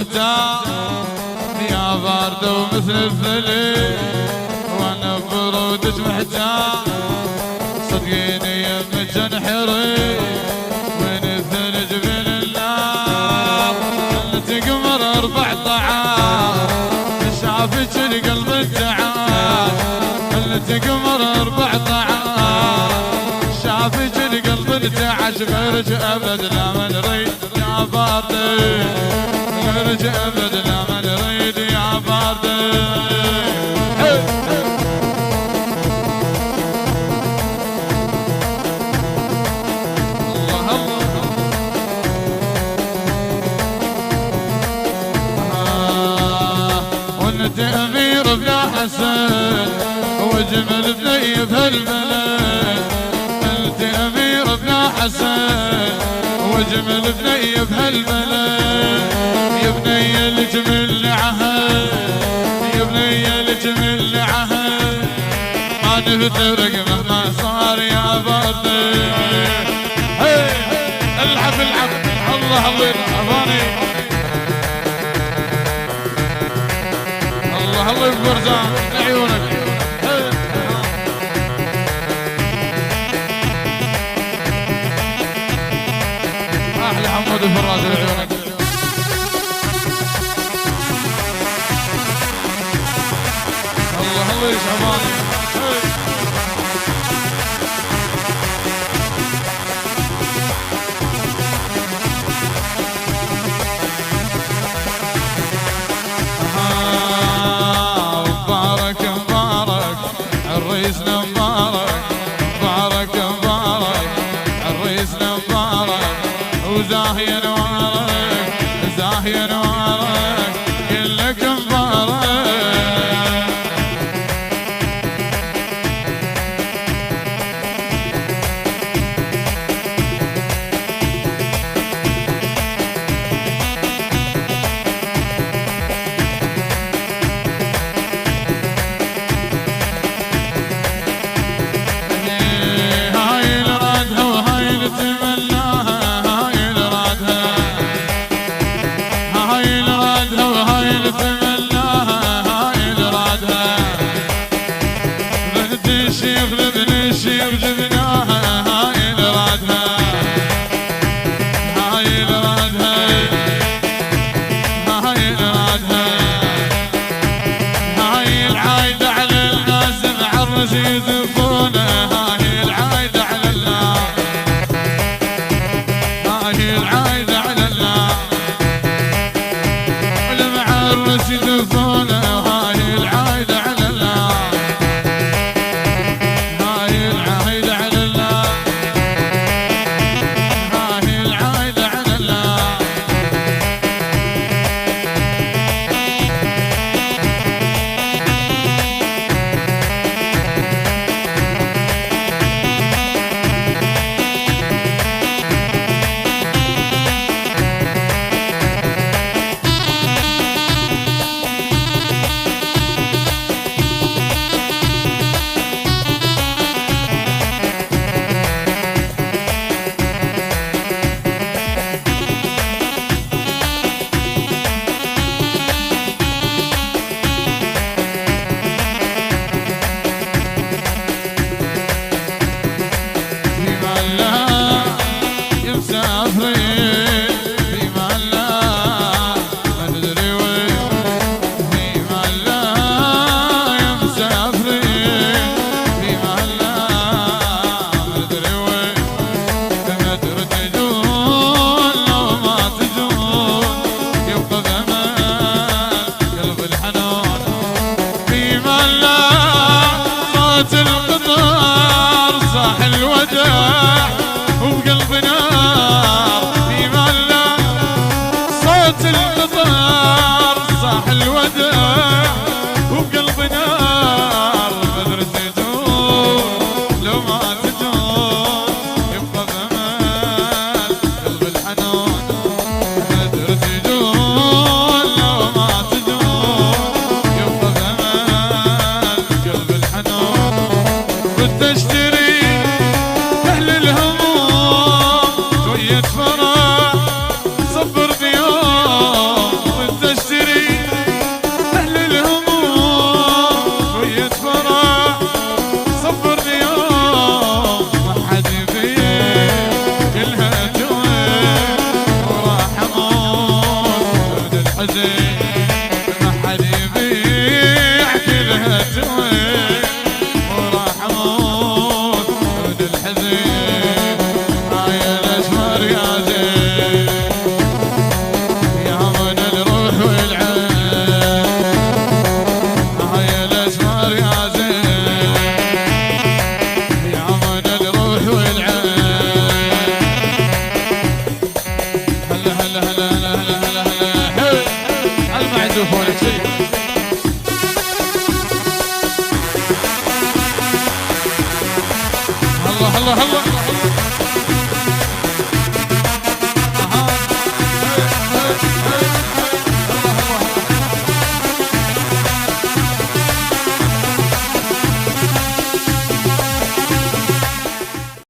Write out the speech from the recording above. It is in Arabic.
محتار يا بارد ومثل الثلج، وانا برودك محتار صدقيني يمك انحرق وين الثلج بين النار. خلتي قمر 14 شافك القلب التعال، خلتي قمر 14 شافك القلب التعال. غيرك ابد لا ما نريد يا باردة، غيرك ابد لا ما نريد يا باردة. وانت امير بلا حسن وجمل بني بهالبلد، انت امير بلا حسن وجمل بني بهالبلد. يا بني الجمل عهد، يا بني الجمل عهد، ما نفترق مهما صار يا باردة. العب العب الله الله اغاني الله الله يكبر زان لعيونك. احلى حمود الفراز لعيونك. الله الله يشعباني. مبارك مبارك عريسنا مبارك، مبارك مبارك عريسنا مبارك، وزاهي انوارك زاهي انوارك كلك مبارك. يشوفونك سيد. الله الله الله